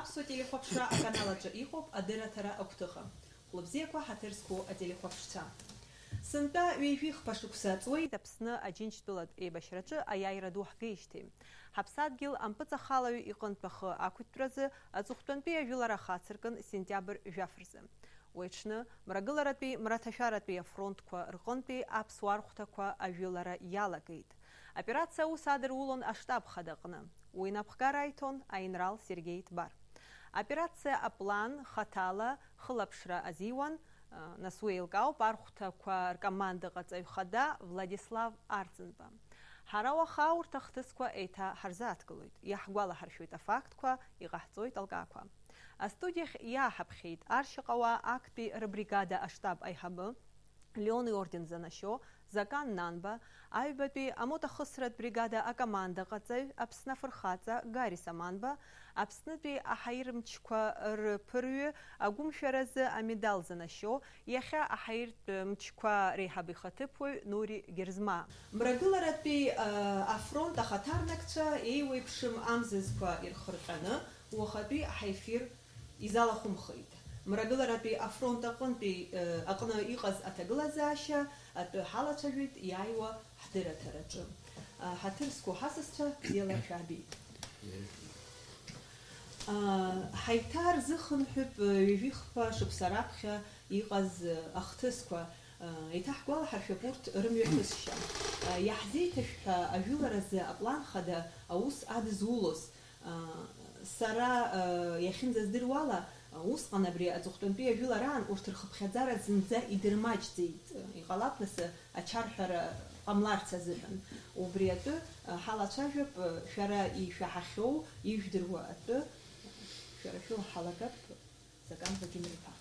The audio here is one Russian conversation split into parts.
Аԥсуа телехәаԥшра аканалаҿы иҟоуп адырраҭара агәҭыха. Хәлыбзиақәа ҳаҭыр зқәу ателехәаԥшцәа. Сынтәа ҩажәихԥа шықәса ҵуеит Аԥсны Аџьынџьтәылатә еибашьраҿы аиааира ду ҳгеижьҭеи. Ҳаԥсадгьыл ампыҵахалаҩ иҟынтә ахы ақәиҭтәразы аҵыхәтәантәи ажәылара хацыркын сентиабр жәаф-рзы. Уи аҽны мрагыларатәи мраҭашәаратәи афронтқәа рҟынтәи аԥсуаа рхәҭақәа ажәылара иалагеит. Операциа аус адырулон аштаб хадаҟны. Уи инапхгара аиҭон аинрал Сергеи Ҭбар. Операциа аплан хаҭала хылаԥшра азиуан, нас уи еилкаауп архәҭақәа ркомандаҟаҵаҩ хада Владислав Арӡынба. Ҳара уаха урҭ ахҭысқәа еиҭа ҳарзааҭгылоит. Иаҳгәалаҳаршәоит афактқәа, иҟаҳҵоит алкаақәа. Астудиахь иааҳаԥхьеит аршьаҟауаа актәи рыбригада аштаб аиҳабы Леон иорден занашьо Закан Нанба, аҩбатәи амотахысратә бригада акомандаҟаҵаҩ Аԥсны афырхаҵа Гарис Аманба, Аԥснытәи аҳаирмчқәа рԥырҩы агәымшәаразы амедал занашьо, иахьа аҳаиртә мчқәа реиҳаб ихаҭыԥуаҩ Нури Герзма. Мрагыларатәи афронт ахаҭарнакцәа еиуеиԥшым амзазқәа ирхырҟьаны уахатәи ҳаефир изалахәымхеит. Мрагыларатәи афронт аҟны иҟаз аҭагылазаашьа атәы ҳалацәажәеит иааиуа ҳдырраҭараҿы. Ҳаҭыр зқәу ҳасасцәа бзиала шәаабеит. Ҳаиҭарзыхынҳәып ҩажәихԥа шықәса раԥхьа иҟаз ахҭысқәа. Еиҭаҳгәалаҳаршәап урҭ рымҩаԥысшьа. Иаҳзеиҭашәҳәа ажәыларазы аплан хада аус адызулоз. Сара иахьынӡаздыруала усҟан абри аҵыхәтәантәи ажәылараан урҭ рхыԥхьаӡара зынӡа идырмаҷӡеит. Иҟалап нас ачарҳәара ҟамларц азыҳәан. Убри атәы ҳалацәажәап шәара ишәаҳахьоу, ижәдыруа атәы шәара шәылҳалагап Закан Владимир-иԥа.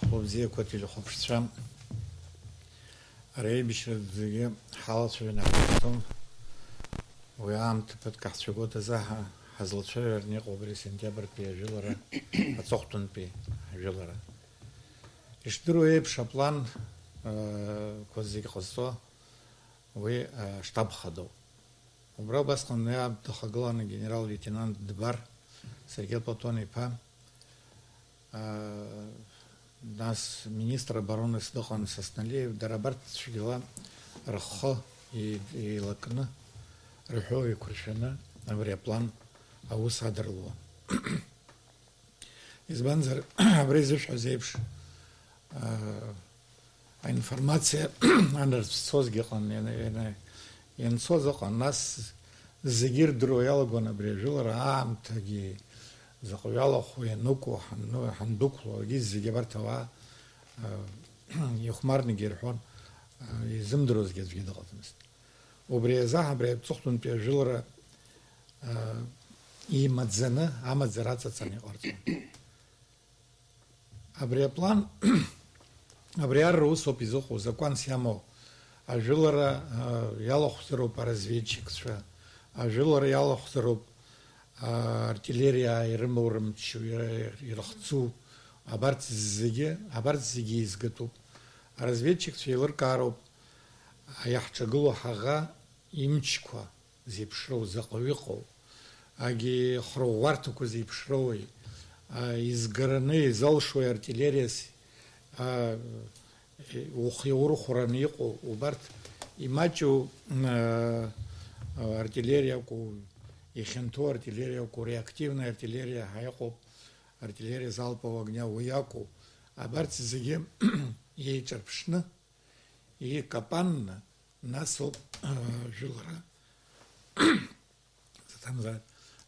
Хәлыбзиақәа телехәаԥшцәа, ареибашьратә зегьы ҳалацәажәаны ҳаԥхьаӡон. Уи аамҭа ԥыҭк ҳцәагоит азы ҳазлацәажәараны иҟоуп абри сентиабртәи ажәылара, аҵыхәтәантәи ажәылара. Ишдыру еиԥш апланқәа зегьы ҟазҵо уи аштаб хадоуп. Убра убасҟан дахагыланы генерал-лейтенант Ҭбар Сергеи Платон-иԥа, нас министр обороны дыҟан Сасналиев, дара абарҭ цәгьала рхы еилакны рҳәо еиқәыршәаны абри аплан аус адырлуан. Избанзар абри зышәҳәоз еиԥш аинформациа анарцәцозгьы ыҟан, ианцоз ыҟан, нас зегьы ирдыруа иалагон абри ажәылара аамҭагьы заҟа иалахәу ианықәу ҳандәықәлогьы зегьы абарҭ ауаа ихәмарнагьы ирҳәон, изымдыруазгьы аӡәгьы дыҟаӡамызт. Убри азы абри аҵыхәтәантәи ажәылара имаӡаны амаӡара аҵаҵаны иҟарҵон. Абри аплан, абри арра усоуп изыҟоу, закәанс иамоу. Ажәылара иалахәзароуп аразведчикцәа, ажәылара иалахәзароуп артиллерия ирымоу рымчу, ирыхцу, абарҭ зегьы изгатәуп. Аразведчикцәа еилыркаароуп иаҳҿагылоу ҳаӷа имчқәа зеиԥшроу, заҟаҩ иҟоу, хроӷәӷәарҭақәа зеиԥшроуи, изгараны изалшуи артиллериас иурхәараны иҟоу, убарҭ имаҷу артиллериақәоу, ихьанҭоу артиллериақәоу, реактивна артиллерия иҟоуп, артиллерия залпового огня уи иакәу, абарҭ зегьы еиҿарԥшны, еикапанны, насоуп ажәылара,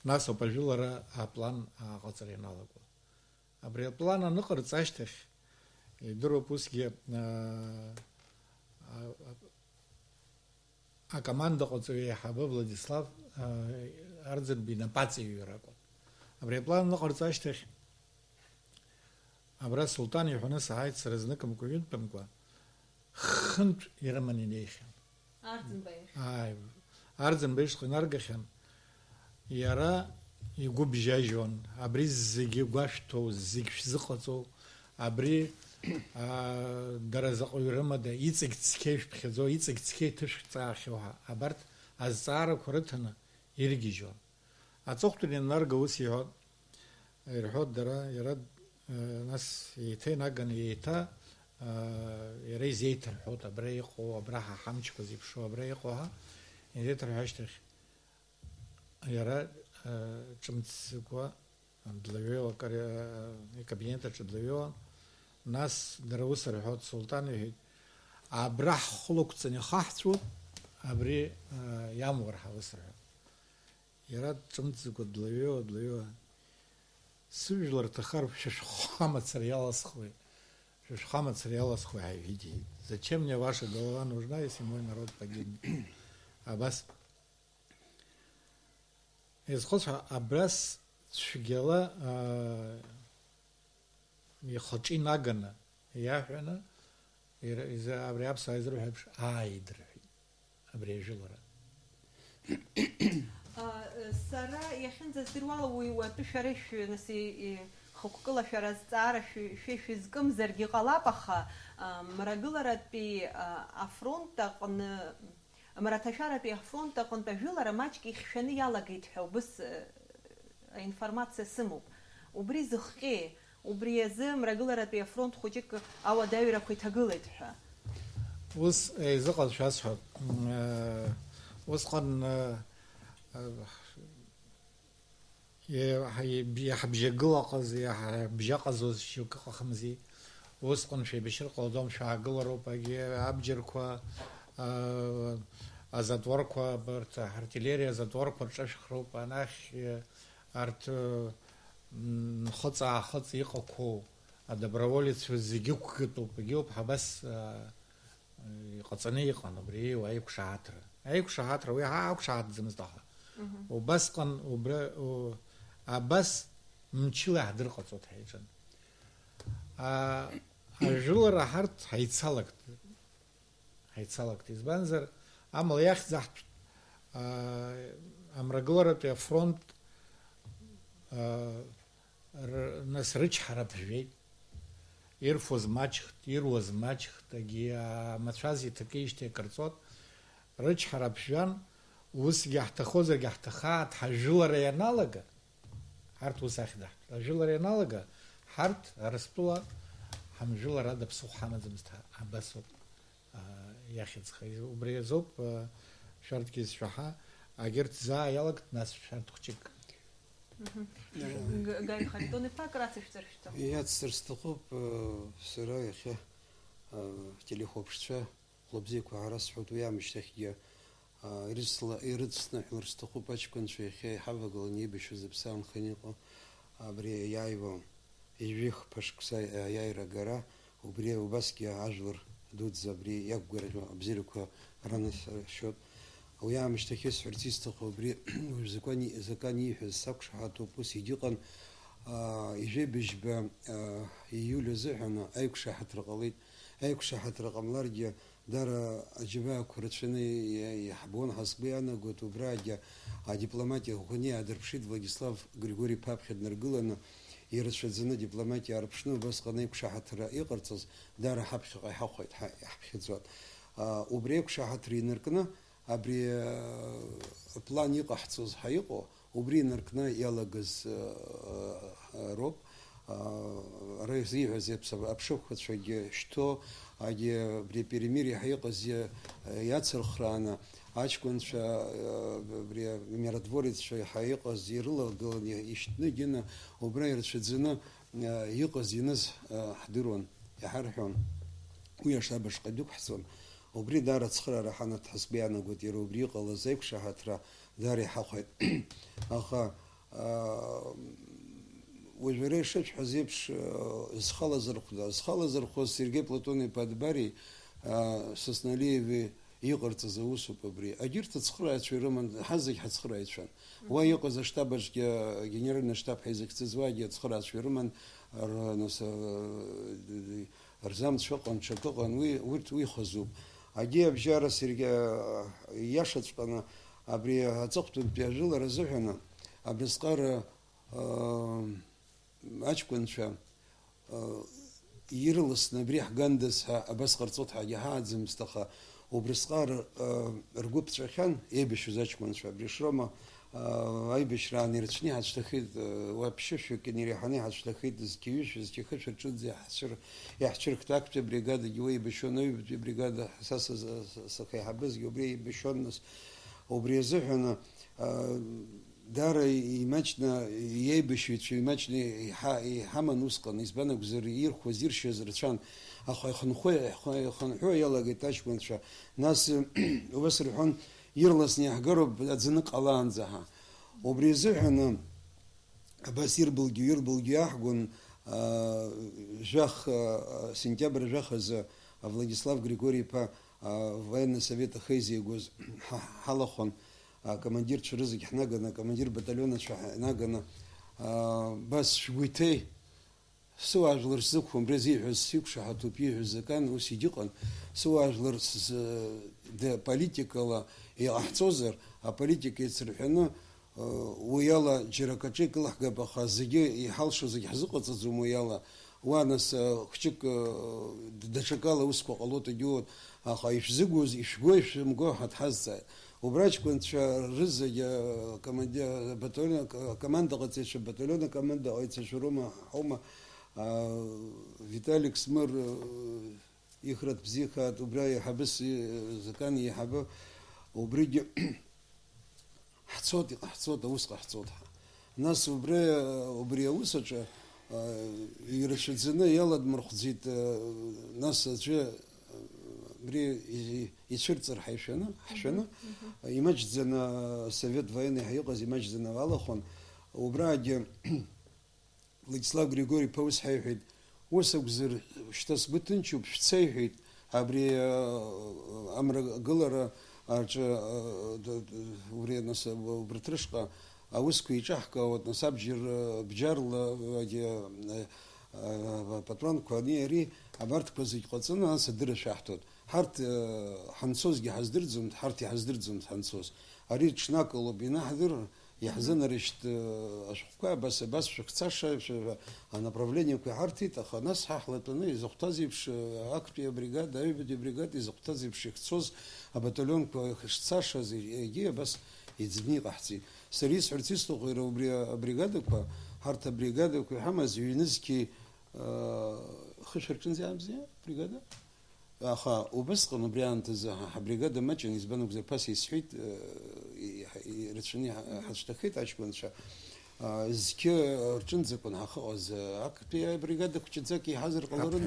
насоуп ажәылара аплан аҟаҵара ианалаго. Абри аплан аныҟарҵ ашьҭахь, идыруп усгьы акомандаҟаҵаҩ аиҳабы Владислав Арӡынба инапаҵаҩҩра акәын. Абри аплан аныҟарҵ ашьҭахь, абра Сулҭан иҳәаны сааит сара зныкымкәа ҩынтәымкәа, хынтә ирыман инеихьан. Арӡынба ишҟа инаргахьан, иара игәы бжьажьон, абри зегьы гәашәҭоу, зегь шәзыҟаҵоу, абри дара заҟаҩ рымада, иҵегь цқьа ишәԥхьаӡо, иҵегь цқьа иҭышәҵаахьоу, абарҭ азҵаарақәа рыҭаны иргьежьон. أتصوت إن نرجع وسيا يرحض درا يرد ناس يتين أجن يتا يري زيت الحوت أبريق وأبراها حمش كذي بشو أبريق وها يزيت الحشتخ يرى چمتسقوا دلويو كاري كابينتا تدلويو ناس دروس الحوت سلطان يهيد أبرح خلق تني خاحتو أبري يامور حوسره يرى چمتسقوا دلويو سوجلر تخرب شش خامة سريالة схвы. Шиш хамат срияла схвы види. Зачем мне ваша голова нужна, если мой народ погибнет? Абас изхош абрас шгела يخطي ناقنا ياحنا إذا أبري أبصا يزرو هبش يدري أبري جلرا سارة يخن زدروال وتشرش نسي خكلا شرز تعرف في زقم زرقي قلابخا مرجلرة بي أفرونت قن مرتشارة بي أفرونت قن تجلرة ماچكي خشني يلا قيت حو بس إنفورماتيا سمو وبريز خي وبريزم رجلرة بي أفرونت خجك أو دايرة كي تقلت حا وس زقل شاسحب وس قن يحبجقلا قز يحبجقز شو كخمزي وسقن في بشر قدام شاقل روبا أبجركوا أزدوركوا برت هرتليريا أزدوركوا رشش خروبا ناخ أرت خط يقكو الدبروليت في الزجوك كتب بجيوب حبس قصني يقن بري وأيك شاطر ويا أيك شاطر زمزدها وبس قن وبر بس مشيله هدر قصوت هيجن الجول راحت هيتصلك تزبنزر عمل ياخ زحت أمرجلرة في فرونت ناس ريش حرب جوي يرفض ماتش تجي ماتشازي تكيش تكرصوت ريش حرب جوان وس جحت خوزر جحت خات حجلرة ينالجا حرت وساخدة الجلرة ينالجا حرت رسبلا هم جلرة ده بسوق حمد زمستها عباسو ياخد خيز وبريزوب شرط كيس شحا أجرت زا يلقت ناس شرط خشيك جاي خدوني فاكرة تشترشتو يا تسترستقوب سراي خي تليخوب شتشا خلبزيك وعرس حوت ويا مشتخية يرسلنا حلرستقوب أشكون شوي خي حافظ نيبي شو زبسان خنيقو بري يايبو يجيخ بشكسا يايرا جرا وبري وبسكي عجلر دود زبري يقبر بزيركو رانس شوت ويا مشتكيس ارتيستقو بري وزكاني يحس ساكش هاتو بوس يجيقن يجي بجبا يولو زحنا ايكش حترقليت ايكش حترقم لارجا دار اجبا كورتشني يحبون حسبي انا قلت وبراجا дипломатия هوني ادربشيد владислав григорий папхед нергылана يرشدنا дипломатия арбшну بس قنيك شحتر يقرص دار حبخ حقيت حبخزات وبريك شحتر نركنا أبري بلان يقحصز حيقو وبري نركنا يلاجز روب رئيسي هذا بسبب أبشوف شيء شتو أجي بري перемирие حيقز ياتسر خرانا أشكون شا بري ميردворец شيء حيقز يرلا قال يشتني جنا وبري يرشدنا يقز ينز حضرون يحرحون ويشابش قدوك حسن وبري دار تصخر راح تحسبي أنا قلت يروبري قال زيك شهاترا داري حقيت أخا وجريش حزيبش زخالة زرقدا سيرجي بلاتوني بدبري سسناليوي يقرت زوسو ببري أجرت تصخر شويرمان حزك حتصخر يتشان ويقز شتابش جنرال شتاب حزك تزواج تصخر شويرمان نص رزامت شقن شقن وي خزوب أجي بجارة سيرجي ياشت قنا أبري هتقطن بيجول رزحنا أبري سقار أشكون شام يرلس نبريح جندسها بس قرصت حاجة هادز مستخا وبرسقار رجوب تشخن يبي شو زاج كون شو بريشرما аибашьра анирцәни ҳацәҭахеит, вообще шәакьын иреиҳаны иҳацәҭахеит зқьиҩышә, зқьихы шәаҿыӡе иаҳцәырхт актәи бригадагьы уи еибашьуан, аҩбатәи бригада са сахеиҳабызгьы убри еибашьуан нас. Убри азыҳәан даара имаҷны иеибашьыҩцәа имаҷны иҳаман усҟан, избан акәзар ирхәыз, иршьыз рацәан, аха ихынҳәуа иалагеит аҷкәынцәа. Нас убас рҳәон, ирласны иаҳгароуп аӡаны ҟалаанӡа. Убри азыҳәан абас ирбылгьо иаҳгәын жәах сентиабр жәах азы Владислав Григорий-иԥа военный совет ахеизигоз ҳалахәын, акомандирцәа рызегь ҳнаганы, акомандир баталионацәа ҳнаганы, бас шәгәы иҭеи, сыуаажәлар сзықәым, абри азиҳәаз сиқәшаҳаҭуп ииҳәаз закан, ус егьыҟан, сыуаажәлар политикала иҟаҳҵозар, аполитика иацырҳәаны уи ала џьара акаҿы икылаҳгап, аха зегьы иҳалшо зегьы ҳзыҟаҵаӡом уи ала. Уа нас хәҷык даҽакала усқәа ҟалоит егьуоит, аха ишәзыгәоз, ишәго, ишәымго ҳадҳазҵааит. Убри аҷкәынцәа рызегьы акоманда ҟаҵаҩцәа, баталион акоманда ҟаҵаҩцәа роума Виталик Смыр ихраҭ бзиахааит, убри аиҳабыс закан иеиҳабы, убригьы ҳцот, иҟаҳҵот, аус ҟаҳҵот. Нас убри аус аҿы ирацәаӡаны иаладмырхәӡеит, нас аӡәы абри ицәырҵыр ҳшәаны, имаҷӡаны совет военный ҳиҟаз имаҷӡаны алахәын, убраагьы Владислав Григорий-иԥа ус ҳаиҳәеит, ус акәзар шьҭа сгәы ҭынчуп, шәца иҳәеит, абри амрагылара аҿы убри нас убарҭ рышҟа аусқәа иҿаҳкаауеит, нас абџьар бџьарла патронқәа ани ари абарҭқәа зегь ҟаҵаны нас адырра шәаҳҭоит. Ҳарҭ ҳанцозгьы ҳаздырӡом, ҳарҭ иҳаздырӡом ҳанцоз. Ари ҽнакылоуп инаҳдыр, иаҳзынарышьҭ ашәҟәқәа абас шәыхцаша, анаправлениақәа иҳарҭеит, аха нас ҳаҳлатәаны изыхәҭаз еиԥш актәи абригада, аҩбатәи абригада изыхәҭаз еиԥш ихцоз абаталионқәа шцашаз егьи абас иӡбны иҟаҳҵеит. Сара исҳәарц исҭаху иара убри абригадақәа, ҳарҭ абригадақәа иҳамаз ҩнызқьи хышәарҿынӡа иаамзеи абригада? Аха убасҟан убри аамҭазы ҳабригада маҷын, избан акәзар ԥаса исҳәеит, ирацәаны ҳацәҭахеит аҷкәынцәа, зқьы рҿынӡақәан ҳахыҟаз актәи абригада хәҷаӡак иҳазар ҟаларын,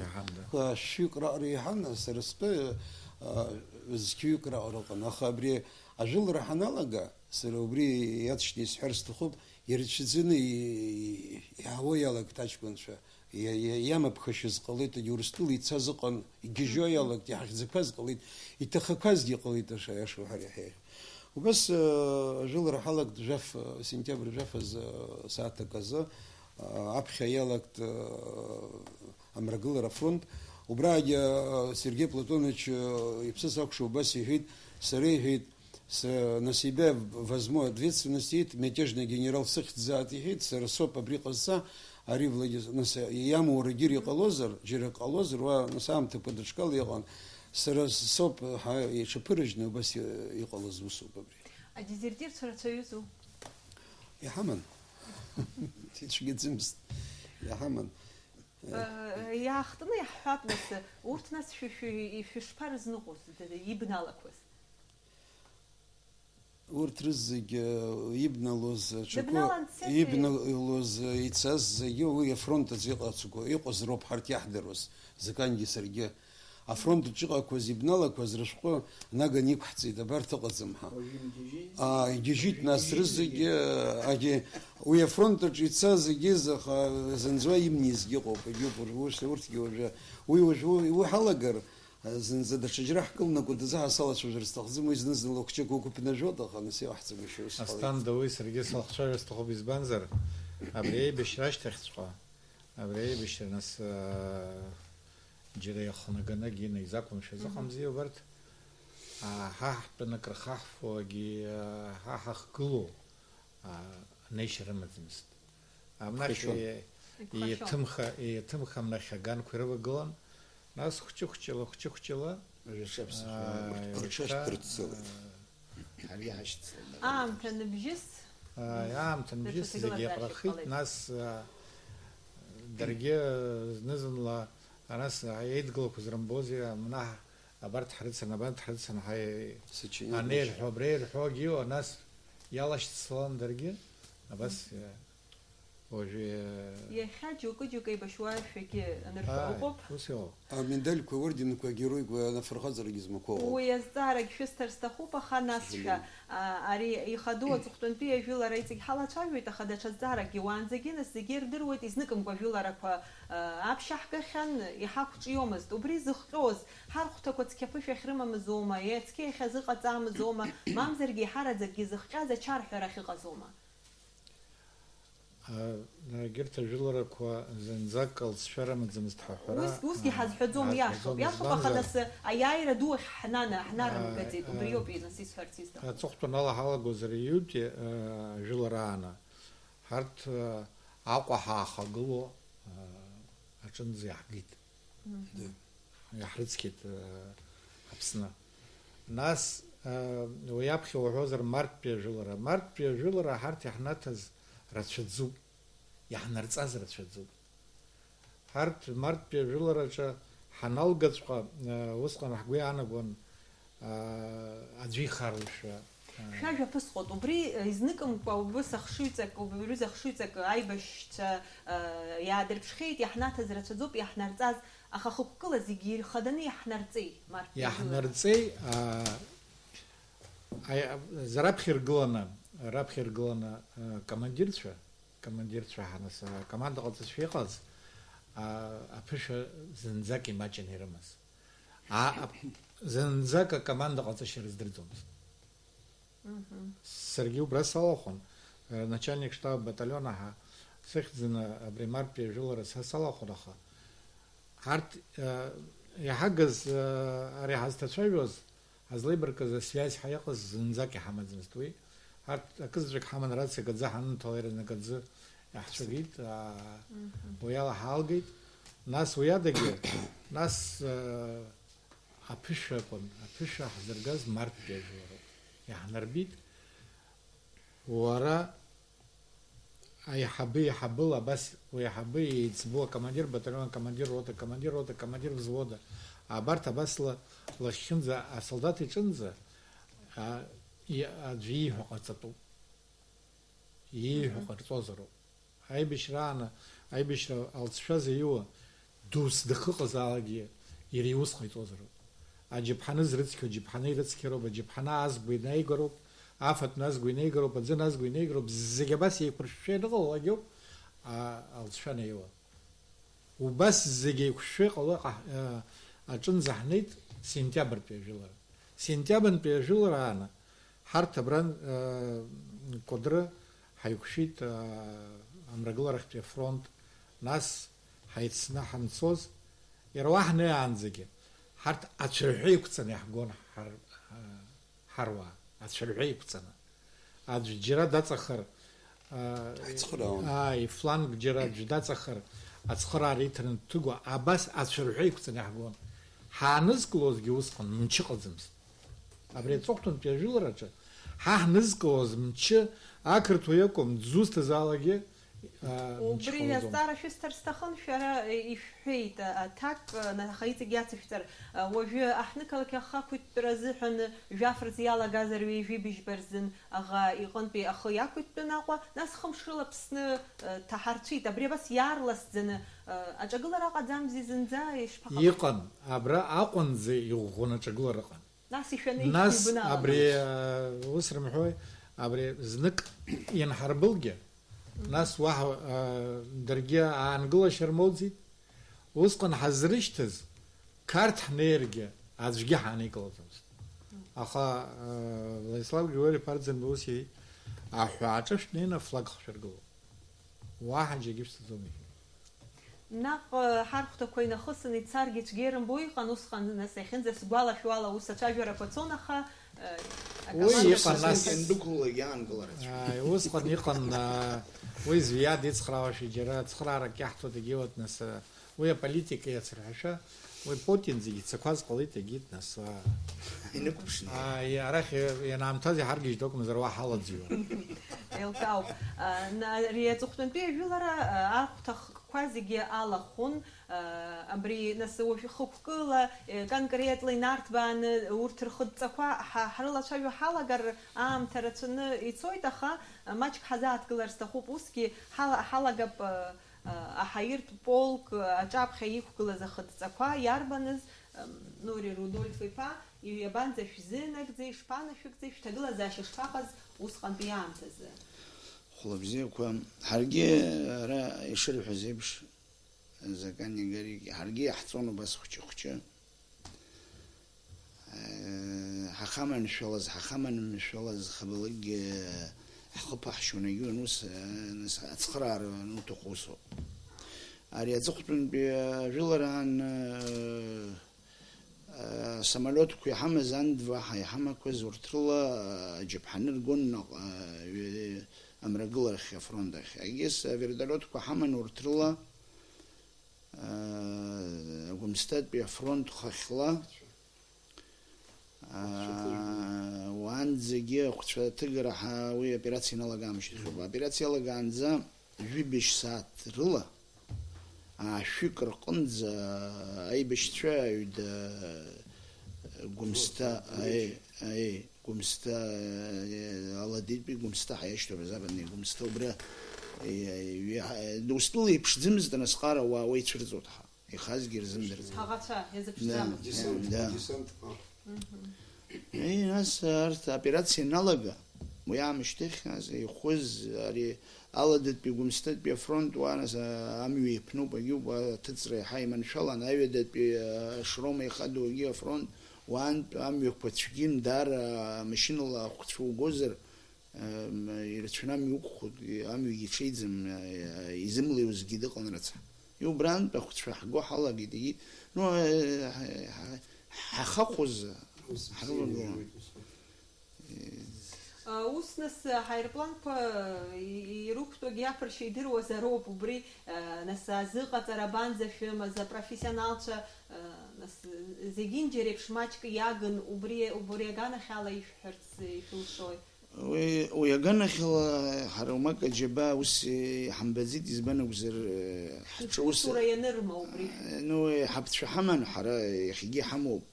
шәҩык раҟара иҳан, сара стәы зқьҩык раҟара ыҟан, аха абри ажәылара ҳаналага, сара убри иаҵшьны исҳәар сҭахуп, ирацәаӡаны иаауа иалагт аҷкәынцәа, иамаԥхашьаз ҟалеит, Урыстәыла ицаз ыҟан, игьежьуа иалагт, иҳахьӡақәаз ҟалеит, иҭахақәазгьы ҟалеит аиаша уҳәар иҳәеит. Убас ажәылара ҳалагт жәаф, сентиабр жәаф азы сааҭак азы, аԥхьа иалагт амрагылара афронт. Убраагьы Сергей Платонович иԥсыз акәша убас иҳәеит, сара иҳәеит, на себя возьму ответственность, мятежный генерал сыхьӡаат иҳәеит, сара соуп абри ҟазҵа, ари иамура егьыр иҟалозар, џьара ҟалозар, уа нас аамҭақәа даҽкала иҟан, сара соуп иҽаԥырыжьны убас иҟалаз усуп абри. Адезертирцәа рацәаҩызу? Иҳаман. Ицәгьаӡымызт. Иҳаман. Иаахтны иаҳҳәап нас, урҭ нас шәышԥарызныҟәоз, ибналақәаз? Урҭ рызегьы ибналоз, ибналоз ицаз зегьы уи афронт аҿы иҟаз роуп ҳарҭ иаҳдыруаз, закангьы саргьы. Афронт аҿы иҟақәаз, ибналақәаз рышәҟәы наганы иқәҳҵеит, абарҭ ыҟаӡам ҳа. Игьежьит нас рызегьы, уи афронт аҿы ицаз зегьы зынӡа имнизгьы ыҟоуп, урҭгьы уажәы, уи ҳалагар, зынӡа даҽа џьара ҳкылнаго дазаҳасалацәажәар сҭахӡам, уи зны-зынла хәҷык уқәыԥнажәот, аха нас иҟаҳҵом ишьа ус ҟалеит. Асҭанда уи саргьы слахцәажәар сҭахуп, избанзар, абри аибашьра ашьҭахьҵәҟьа, абри аибашьра нас џьара иахнаганагьы наизақәымшәаз ыҟамзи убарҭ, ҳа ҳтәаны акрыхаҳфогьы, ҳа ҳахгыло неишьа рымаӡамызт. Амнахь иҭымха амнахь аганқәа ирывагылан, нас хәҷы-хәҷыла аамҭа ныбжьыс Иаамҭа нбжьыс зегьы иаҟрахит, нас даргьы зны-зынла нас еидгылақәа зрымбози мнаҳ абарҭ ҳрыцын, абарҭ ҳрыцын ани ирҳәо, абра ирҳәогьы нас иалашьцылан даргьы, абас уажәы иахьа џьоукы-џьоукы еибашьуашәагьы анырҳәо ыҟоуп. Ус иҟоуп. Амедальқәа, орденқәа, агероикәа анафырхаҵарагьы змақәоуп. Уи азҵаарагь шәысҭар сҭахуп, аха насшәа ари ихаду аҵыхәтәантәи ажәылара иҵегь ҳалацәажәоит, аха даҽа зҵааракгьы уаанӡагьы нас зегьы ирдыруеит изныкымкәа ажәыларақәа аԥшьаҳгахьан иҳақәҿиомызт. Убри зыхҟьоз ҳархәҭақәа цқьа ԥышә ахьрымамызоума, цқьа иахьазыҟаҵамызоума, мамзаргьы иҳараӡакгьы зыхҟьаз ачарҳәарахь ыҟазоума. Егьырҭ ажәыларақәа зынӡак алҵшәа рымаӡамызт ҳаҳәара. Усгьы ҳазҳәаӡом, иашоуп, иашоуп, аха нас аиааира ду ахь ҳнарымгаӡеит, убриоуп нас исҳәарц исҭаху. Аҵыхәтәан ала ҳалагозар ииутәи ажәылараана ҳарҭ Аҟәа ҳаахагыло аҿынӡа иаҳгеит, иаҳрыцқьеит Аԥсны. Нас уи аԥхьа уҳәозар марттәи ажәылара. Марттәи ажәылара ҳарҭ иаҳнаҭаз рацәаӡуп, иаҳнарҵаз рацәаӡуп. Ҳарҭ марттәи ажәылараҿы ҳаналгаҵәҟьа усҟан ҳгәы иаанагон аӡәы ихарлашәа. Шәажәа ԥысҟот, убри изныкымкәа убыс ахшыҩҵак, убри ахшыҩҵак аибашьцәа иаадырԥшхьеит, иаҳнаҭаз рацәаӡоуп, иаҳнарҵаз, аха хықәкыла зегьы ирхаданы иаҳнарҵеи марттәи ажәылара. Иаҳнарҵеи раԥхьа иргыланы командирцәа ҳанас команда ҟаҵацәа иҟаз аԥышәа зынӡак имаҷын ирымаз. Зынӡак акоманда ҟаҵашьа рыздырӡомызт. Саргьы убра салахәын, начальник штаб батальон аҳа сыхьӡаны абри марттәи ажәылара салахәын, аха ҳарҭ иҳагыз ари ҳазҭацәажәоз ҳазлеибаркыз асвиаз ҳаиҟаз зынӡак иҳамаӡамызт уи. Ҳарҭ акызаҵәык ҳаман рациак аӡы ҳанынҭала иразнык аӡы иаҳцәагеит, уи ала ҳаалгеит. Нас уи адагьы, нас аԥышәа акәын, аԥышәа ҳзыргаз марттәи ажәылара иаҳнарбит. Уара аиҳабы абас уиаҳабы еиҵбу акомандир батальон, командир рота, командир взвода, абарҭ абасла лахьынӡа асолдат иҿынӡа аӡәы ииҳәо ҟаҵатәуп, ииҳәо ҟарҵозароуп. Аибашьра алҵшәа зиуа дус дахыҟазаалакгьы иара иус ҟаиҵозароуп. Аџьаԥҳаны зрыцқьо аџьаԥҳаны ирыцқьароуп, аџьаԥҳаны азгәа инаигароуп, афатә назгәа инаигароуп, аӡы назгәа инаигароуп, зегьы абас еиқәыршәшәа иныҟалалакгьоуп алҵшәа неиуа. Убас зегьы еиқәшәшәа иҟало аҿынӡа ҳнеит сентиабртәи ажәылара. Сентиабртәи ажәылараана ҳарҭ абран Кәыдры ҳаиқәшәит амрагыларахьтәи афронт, нас ҳаицны ҳанцоз, ируаҳнеаанӡагьы ҳарҭ ацәырҳәа иқәҵаны иаҳгон ҳаруаа, ацәырҳәа иқәҵаны. Аӡә џьара даҵахар, ифланг џьара аӡә даҵахар, ацхыраара иҭаны дҭыгәа, абас ацәырҳәа иқәҵаны иаҳгон. Ҳаанызкылозгьы усҟан мчы ҟаӡамызт. Абри аҵыхәтәантәи ажәылараҿы ҳаҳнызкылоз мчы ақырҭуа иакәым, дзусҭазаалакгьы убри азҵаара шәысҭар сҭахын, шәара ишәҳәеит аҭак, аха иҵегь иацышәҵар, уажәы аҳнықалақь ахақәиҭтәра азыҳәан жәафырц иалагазар ҩежәибжьба рзын аӷа иҟынтәи ахы иақәиҭтәын Аҟәа, нас хымшрыла Аԥсны ҭаҳарцәит. Абри абас иаарласӡаны аҿагылара аҟаӡамзи зынӡа ишԥаҟалои? Иҟан, абра Аҟәанӡа иӷәӷәан аҿагылара ыҟан. Нас ишәаны нас абри ус рымҳәои, абри знык ианҳарбылгьы, нас уаҳа даргьы аангылашьа рмоуӡеит. Усҟан ҳазрышьҭыз қарҭ ҳнеиргьы аӡәгьы ҳааникылаӡомызт. Аха Владислав Григорьев Ардзанба ус иҳәеит, аҳәааҿы шәнеины флаг хшәыргылоуп. Уаҳа џьаргьы шәцаӡом иҳәеит. Наҟ ҳархәҭақәа инахысны ицаргьы цәгьа ирымбо иҟан усҟан, нас иахьынӡа сгәалашәо ала ус ацәажәарақәа цон, аха усҟан иҟан уи звиад ицхраауашәа џьара цхраарак иаҳҭо дагьыуат, нас уи аполитика иацырҳәашәа Путин зегьы цақәаз ҟалеит егьит нас. Инықәԥшны. Арахь ианаамҭаз иҳаргьежьт акәымзар уа ҳалаӡҩуан. Еилкаауп. Ари аҵыхәтәантәи ажәылара ахәҭахқәа зегьы алахәын. Абри нас уажә хықәкыла конкретла инарҭбааны урҭ рхыдҵақәа ҳрылацәажәо ҳалагар аамҭа рацәаны ицоит, аха маҷк ҳазааҭгылар сҭахуп. Усгьы ҳалагап аҳаиртә полк аҿаԥхьа иқәгылаз ахыдҵақәа иарбаныз Нури Рудольф-иԥа иабанӡа шәзынагӡеи, шԥанашәыгӡеи, шәҭагылазаашьа шԥаҟаз усҟантәи аамҭазы? Хәлабзиақәа, ҳаргьы ара ишырҳәаз еиԥш Закани Гаригьы ҳаргьы иаҳҵон убас хәҷы-хәҷы. Ҳахаманшәалаз хабалагьы ҳхы ԥаҳшьон егьиуан ус ацхыраара ануҭаху усоуп. Ари аҵыхәтәантәи ажәылараан самолиотқәа иҳамаз андваҳа иҳамақәаз урҭ рыла аџьаԥҳаны ргон амрагыларахь афронт ахь. Егьыс авертолиотқәа ҳаман урҭ рыла Гәымсҭатәи афронт хахьла уаанӡагьы ахәцәа ҭыгараҳа уи аоперациа иналагамшьҭроуп. Аоперациа иалагаанӡа жәибжь сааҭ рыла ашәык рҟынӡа аибашьцәа аҩда Гәымсҭа аладитәи Гәымсҭа ҳаиашьҭоуп азападни Гәымсҭа убра устәыла иԥшӡымызт анасҟара уа ицәырҵуеит ҳа ихазгьы ирзымдырӡеит. Ҳаӷацәа иазыԥшӡамызт. Десантқәа. Нас арҭ аоперациа иналага уи аамышьҭахь ихәыз ари аладатәи Гәымсҭатәи афронт уа нас амҩа иԥнуп агьуп аҭыҵра иаҳа иманшәалан аҩадатәи Шрома ихадоу агьы афронт уаантә амҩақәа цәгьын даара машьынала ахәцәа угозар ирацәаны амҩа уқәхоит, амҩагьы ҽеиӡам, изымлеиузгьы дыҟан рацәа. Убрантә ахәцәа ҳго ҳалагеит егьит. Ҳахахәыз ҳрылагылан. Ус нас ҳаирпланқәа ирықәтәогьы иаԥыршьа идыруазароуп. Убри нас азыҟаҵара абанӡа шәымаз апрофессионалцәа нас зегьынџьара еиԥш маҷк иагын убри аганахьала ишәҳәарц ишәылшои. Уи аганахьала ҳара умак аџьаба ус ҳамбаӡит избан акәзар ҳҿы ус Ҳусура ианырма убри. ҳабцәа ҳаман ҳара иахьагьы ҳамоуп.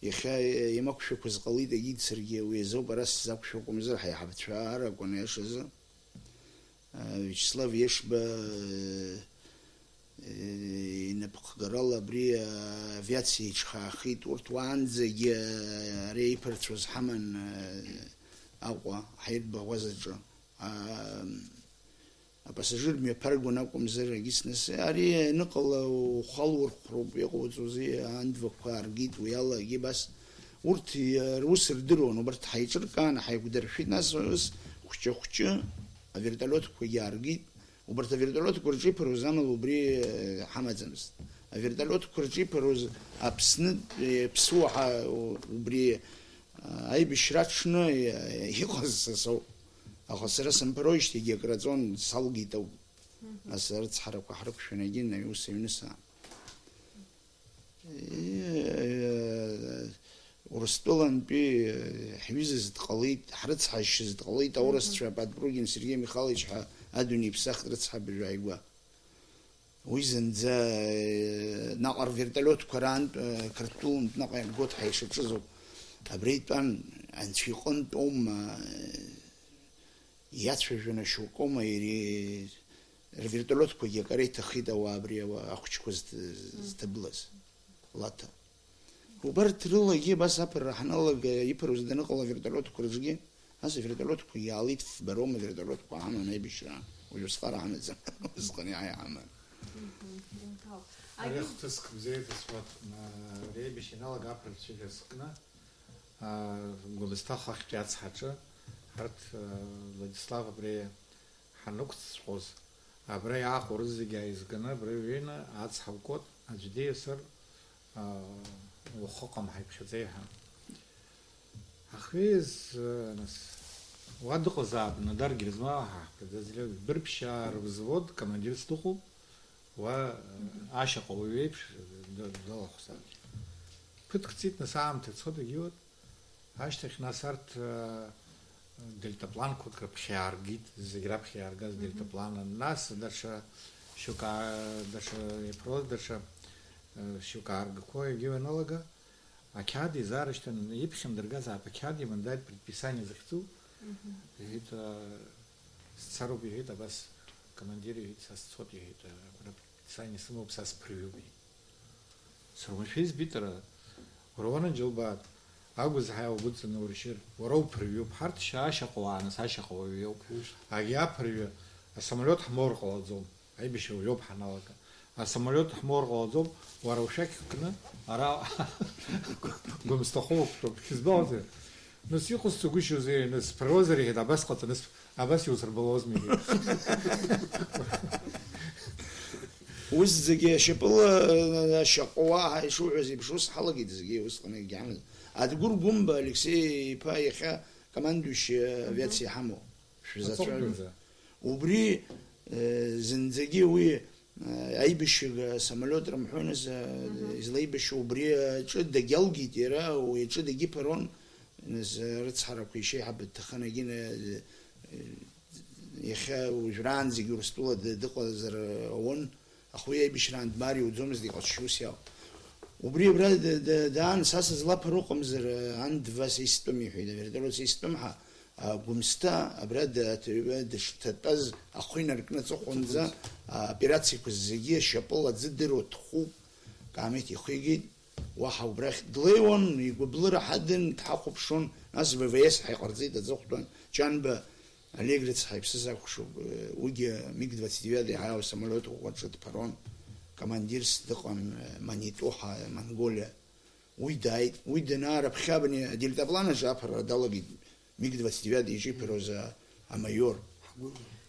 Иахьа имақәшәақәаз ҟалеит егьит саргьы уи азоуп ара сзақәшәо акәымзар ҳаиҳабацәа аракәын аиашазы. Вячеслав Иешба инапхгарала абри авиациа иҿхаахеит. Урҭ уаанӡагьы ари иԥырцәоз ҳаман Аҟәа ҳаирбаӷәаз аҿы. Апассажир мҩаԥаргон акәымзар егьыс нас ари аныҟала ухалурхәроуп иҟауҵози андвақәа ааргеит уи ала егьи бас урҭ рус рдыруан убарҭ ҳаиҿыркаан ҳаигәдыршәит. Нас ус хәҷы-хәҷы авертолиотқәагьы ааргеит. Убарҭ авертолиотқәа рҿиԥыруаз амала убри ҳамаӡамызт. Авертолиотқәа рҿиԥыруаз Аԥсны ԥсуаҳа убри аибашьра аҽны иҟаз сасоуп. Аха сара сымԥыроижьҭеи егьи акраҵон салгеит ауп. Нас арыцҳарақәа ҳрықәшәан егьин аус аҩнысаа. Урыстәылантәи ҳҩызаз дҟалеит, ҳрыцҳашьшьыз дҟалеит аурысцәа Подпругин Сергей Михайлович ҳәа адунеи иԥсахт рыцҳабыжә ааигәа. Уи зынӡа наҟ рвертолиотқәа раантә Қырҭтәылантә наҟ иааргоит ҳәа ишаҿызоуп. Абри итәан анцәа иҟынтә аума иацәажәаны шьоукоума рвертолиотқәагьы акара иҭахит ауаа абри ахәҷқәа зҭаблыз лата. Убарҭ рылагьы бас аԥырра ҳналага иԥыруаз даныҟала авертолиотқәа рҿгьы ас авертолиотқәа иаалеит фбарома авертолиотқәа ҳаман аибашьра уажә усҟара ҳамаӡам, усҟан иааи ҳаман. Ари хҭыск бзиа дасуат реибашьра иналага аԥырцәа ирызкны Гәымсҭа хахьтәи ацҳаҿы ҳарҭ Владислав абри ҳанықәҵәҟьоз абри иаахәарыз зегьы ааизганы абри ҩеины ацҳа укот аӡә диасыр ухыҟам ҳаиԥхьаӡа иаҳа. Ҳахҩеиз нас уа дыҟазаап Нодар Герзмаа ҳаҳԥырӡазлег Бырԥшьаа рвзвод командирс дыҟоуп. ашьаҟа уаҩеиԥш дылахәзаап. Ԥыҭк ҵит, нас аамҭа цо дагьиуат. Ашьҭахь нас арҭ дельтапланқәак раԥхьа иааргеит, зегь раԥхьа иааргаз дельтапланын. Нас даҽа шьоук ааргақәа егьыҩналага, ақьаад изаарышьҭын, иԥхьандыргазаап ақьаад имандат предписание захьӡу. Иҳәит, сцароуп, иҳәит, абас командир иҳәит, са сцот, иҳәит, предписание сымоуп, са сԥырҩуп. Сырмашәа избит ара, уара уанаџьылбаат, агәызҳәа угәыҵаны уршьыр, уара уԥырҩуп, ҳарҭ ашьаҟа уаа, нас ашьаҟа уаҩуп. Агьи аԥырҩы, асамолиот ҳмор ҟалаӡом, аибашьра уаҩуп ҳаналага. Асамолиот ҳмор ҟалаӡом, уара ушәақь кны, ара гәымсҭахәы уқәтәоуп, избауазеи? Нас иҟасҵагәышьоузеи, нас сԥыруазар иҳәеит, абас ҟаҵаны, абас иусырбалозми. Ус зегьы ашьапыла ашьаҟуаа ишуҳәаз еиԥш ус ҳалагеит зегьы усҟан егьҳамаз. Адгәыр Гәымба Алексеи иԥа иахьа командующи авиациа иҳамоу шәзацәажәоз. Убри зынӡагьы уи аибашьыга самолиот рымҳәоназ излаибашьуа убри аҿы дагьалгеит иара, уи аҿы дагьиԥарон, рыцҳарақәа ишеиҳабы дҭахын егьины иахьа уажәраанӡагьы Урыстәыла дыҟазар ауан, аха уи аибашьраан дмариуӡомызт, иҟазшьа ус иауп. Убри абра даан са сызлаԥыр ыҟамзар ан два сеистәым иҳәеит, авертолиот сеистәым ҳәа Гәымсҭа абра дышҭатәаз ахәы инаркны аҵыхәанӡа аоперациақәа зегьы ашьапыла аӡы дыруа дхәуп, Каамеҭ ихы игеит, уаҳа убрахь длеиуан, игәыблыра ҳадын, дҳахәаԥшуан, нас ВВС ҳаиҟарҵеит аҵыхәтәан, Ҷанба Олег рыцҳа иԥсыз акәхшоуп, уигьы МиГ-29 иҳаиуа самолиотқәа аҿы дԥарон, командирс дыҟан Манитоҳа, Монголиа, уи дааит, уи данаар аԥхьабни адельтаплан аҿы аԥырра далагеит, МиГ-29 ишиԥыруаз амаиор.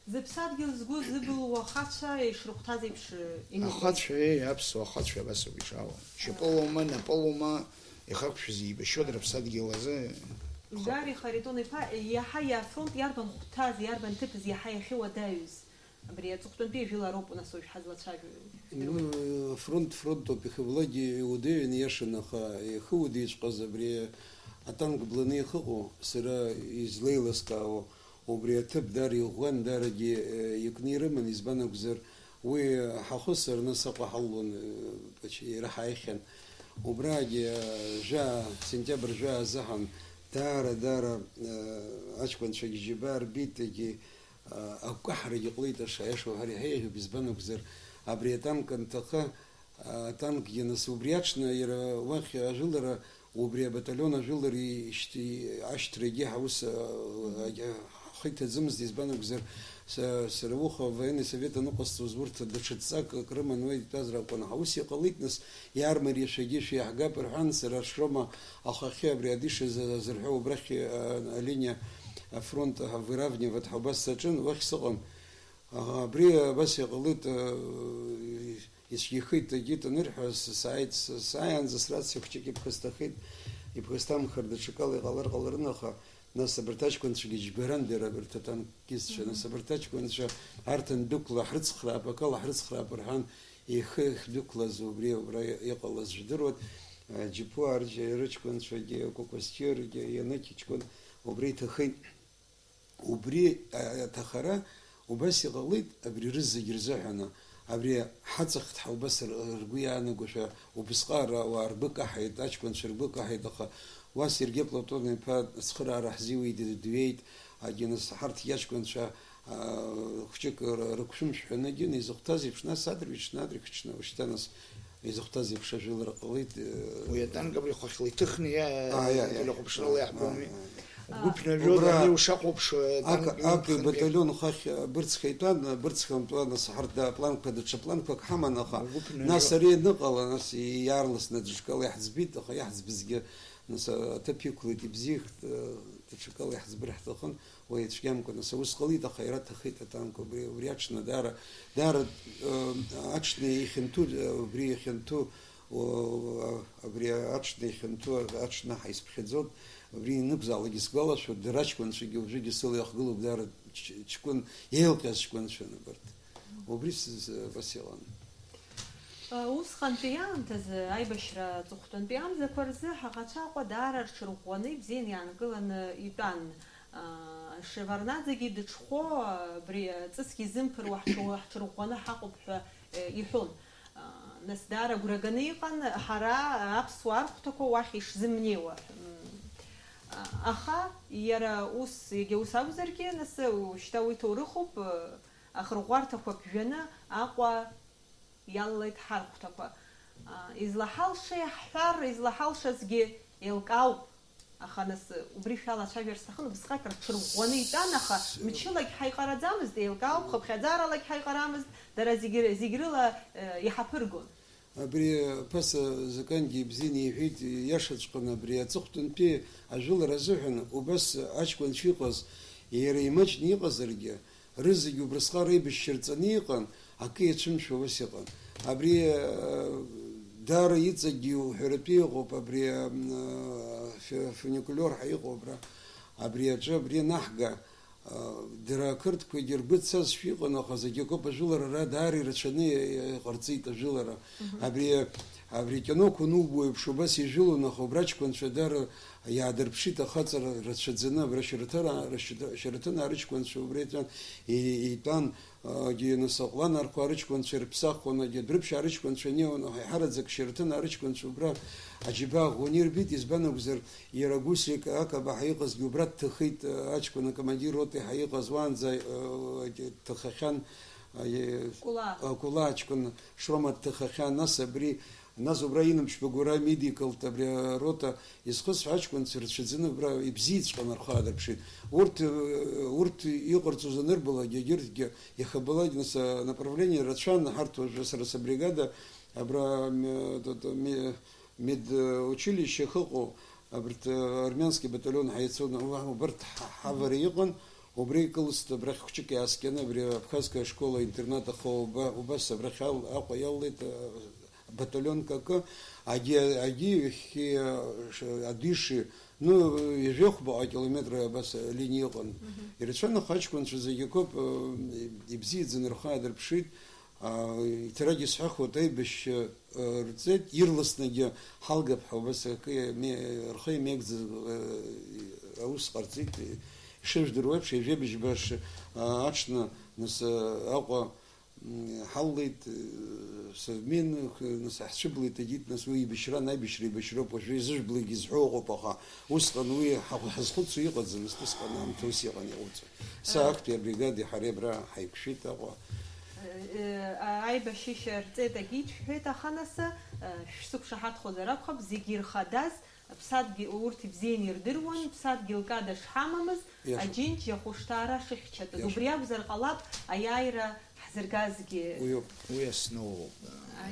Зыԥсадгьыл згәы зыбылуа ахацәа ишрыхәҭаз еиԥш имоуп. Ахацәа, аԥсуа ахацәа абас ауп ишаауа. Шьапылоума, напылоума, ихақәшәаз еибашьуа рыԥсадгьыл азы. Гари Харитон иԥа иаҳа иафронт иарбан хәҭаз, иарбан ҭыԥыз иаҳа иахьыуадаҩыз? Абри аҵыхәтәантәи ажәылароуп нас уажә ҳазлацәажәо. Фронтоуп ихы-Влади иудеиан иашан, аха ихы-удеиҵәҟьаз абри атанк бланы ихыҟоу, сара излеилыскаауа, убри аҭыԥ дара иӷәӷәан, дарагьы икны ирыман, избан акәзар, уи ҳахәысыр насаҟа ҳаллон, иара ҳааихьан. Убрагьы жаа, сентиабр жаа азыҳан, дара аҷкәынцәагьы џьабаа рбит, акәаҳрагьы ҟалеит аиаша ҳара иҳаиҳәоуп, избан акәзар, абри атанк анҭаха, атанкгьы нас убри аҽны иара уахь ажәылара, убри абаталион ажәылара ашьҭрагьы ҳаус ҳхы иҭаӡымызт, избан акәзар, сара уха военный совет аныҟасҵоз урҭ даҽа ҵак рыман, уи итәаз ракәын, ҳаус иҟалеит, нас иаармариашәагьы шәиаҳгап рҳәан, сара шрома ахахьы абри адиша зырҳәо убрахь алиниа афронт выравнивать ҳабас саҿын, уахь сыҟан. Абри абас иҟалеит, ицәгьахеит, агьит анырҳәа, сааиаанӡа срациа хәҷык иԥхасҭамхар даҽакала иҟалар ҟаларын, аха нас абарҭ аҷкәынцәагьы џьбаран дара абарҭ атанкистцәа, нас абарҭ аҷкәынцәа арҭ андәықәла ҳрыцхраап, акала ҳрыцхраап рҳәан, ихы ихдәықәлаз убра иҟалаз жәдыруат, џьыпуаа рыҷкәынцәагьы, Кәакәасқьыргьы, ианықьчкәын, убра иҭахеит. Убри аҭахара убас иҟалеит абри рызегь рзыҳәаны, абри ҳаҵахт ҳубас ргәы иаанагошәа, убысҟак ауаа ргәы каҳаит, аҷкәынцәа ргәы каҳаит, аха уа Сергеи Платон иԥа ацхыраара ҳзиуит, дҩеит, нас ҳарҭ иаҷкәынцәа хәҷык рықәшәымшә ҳәанагьы, изыхәҭаз еиԥш, нас адрихҽны ушьҭа нас изыхәҭаз еиԥш ажәылара ҟалеит. Уи атанк абри хәахьла иҭыхны телехәаԥшрала иаҳбоми. Гәыԥнажәода ушаҟәыԥшуа ак баталион хахь бырцха итәан, бырцха амтуа, нас ҳарҭ планқәа, даҽа планқәак ҳаман, аха нас ари аныҟала, нас иаарласны даҽакала иаҳӡбит, аха иаҳӡбызгьы нас аҭыԥ иқәлеит, ибзиахт, даҽакала иаҳӡбыр ҳҭахын, уи ицәгьамкәа, нас аус ҟалеит, аха иара ҭахеит атанк, убри аҽны даара аҽны ихьанҭу, убри ихьанҭу, абри аҽны ихьанҭу, аҽны ҳаизԥхьаӡот, абри инықәзаалакгьы сгәалашәоит, дара аҷкәынцәагьы уажәыгьы сыла иахгылоуп, дара ҷкәын, еилҟьаз ҷкәынцәан абарҭ. Убри абас иҟан. Усҟантәи аамҭазы аибашьра ҵыхәтәантәи амзақәа рзы ҳаӷацәа даара рҽырӷәӷәаны ибзианы иаанкыланы итәан. Шеварднаӡегьы дыҽхәо абри ҵысгьы изымԥыруа ҳҽырӷәӷәаны ҳаҟоуп ҳәа иҳәон. Нас даара агәра ганы иҟан ҳара аԥсуаа архәҭақәа уахь ишзымнеиуа. Аха иара ус егьа ус акәзаргьы, нас шьҭа уи ҭоурыхуп, ахырӷәӷәарҭақәа ԥжәаны Аҟәа иалалеит ҳархәҭақәа. Излаҳалша иаҳҳәар, излаҳалшазгьы еилкаауп. Аха нас убри шәалацәажәар сҭахын, убысҟак рҽырӷәӷәаны итәан, аха мчылагь ҳаиҟараӡамызт, еилкаауп, хыԥхьаӡаралагь ҳаиҟарамызт, дара зегь рыла иҳаԥыргон. Абри ԥаса закангьы ибзианы иҳәеит, иашаҵәҟьаны абри аҵыхәтәантәи ажәылара азыҳәан убас аҷкәынцәа иҟаз, иара имаҷны иҟазаргьы, рызегьы убрысҟак реибашьшьа рҵаны иҟан, акы иацәымшәо ус иҟан. Абри даара иҵагьы уҳәаратәы иҟоуп, абри фуникулер ҳәа иҟоуп, абри аҿы абри наҳга, дара ақырҭқәагьы ргәыцазшәа иҟан, аха зегьы акоуп ажәылара даара ирацәаны иҟарҵеит ажәылара. Абри киноқәа нубо еиԥш убас ижәылон, аха убра аҷкәынцәа даара иаадырԥшит ахаҵара рацәаӡаны, абра Шьараҭын арыҷкәынцәа убра итәан, нас аҟәланарқәа арыҷкәынцәа ирԥсахуан, Дәрыԥшь арыҷкәынцәа неиуан, ҳараӡак Шьараҭын арыҷкәынцәа убра аџьабаа ӷәӷәаны ирбит, избан акәзар иара Гусик Акаба ҳәа иҟазгьы убра дҭахеит, аҷкәын акомандир рота ҳәа иҟаз уаанӡа дҭахахьан, Кула аҷкәын Шрома дҭахахьан, нас убра инымчба гәара медикалтә абри арота изхысҳәо аҷкәынцәа рацәаӡаны убра ибзиаҵәҟьан рхы аадырԥшит. Урҭ иҟарҵоз анырбалак егьырҭгьы иахабалак нас направление рацәан, ҳарҭ уажәы сара сабригада абра медучилище хыҟоу, абарҭ армиански батальон ҳаицон, убарҭ ҳавара иҟан, убри икылст абрахь хәҷык иааскьаны абри абхазская школа интернат аха убас абрахь Аҟәа иалалеит батальон какы, адиши, ижәҩахәбаҟа километра абас линиа иҟан. Ирацәаны аҷкәынцәа зегьы акоуп ибзиаӡаны рхы аадырԥшит, иҭарагьы исҳәахуеит, аибашьшьа рҵеит, ирласнагьы ҳалгап ҳәа убас рхы имеигӡаз аус ҟарҵеит. Ишыжәдыруа еиԥш, ижәабжьбаш аҽны нас Аҟәа ҳаллеит, совмен, нас ҳцәыблит, агьит, нас уи ибашьра, аибашьра ибашьроуп, уажәы изыжәблагьы изҳәо ыҟоуп, аха усҟан уи ҳазхәыцуа иҟаӡамызт, усҟан аамҭа ус иҟан иҟауҵо. Са актәи абригади ҳареи абра ҳаиқәшәеит Аҟәа. Аибашьышьа рҵеит агьит шәҳәеит, аха нас шәсықәшаҳаҭхозар акәхап, зегьы ирхадаз, ԥсадгьыл урҭ ибзианы ирдыруан, ԥсадгьыл када шҳамамыз, аџьынџь ахәышҭаара шыхьчатәыз. Убри акәзар ҟалап аиааира ҳзыргазгьы. Уи асноуп.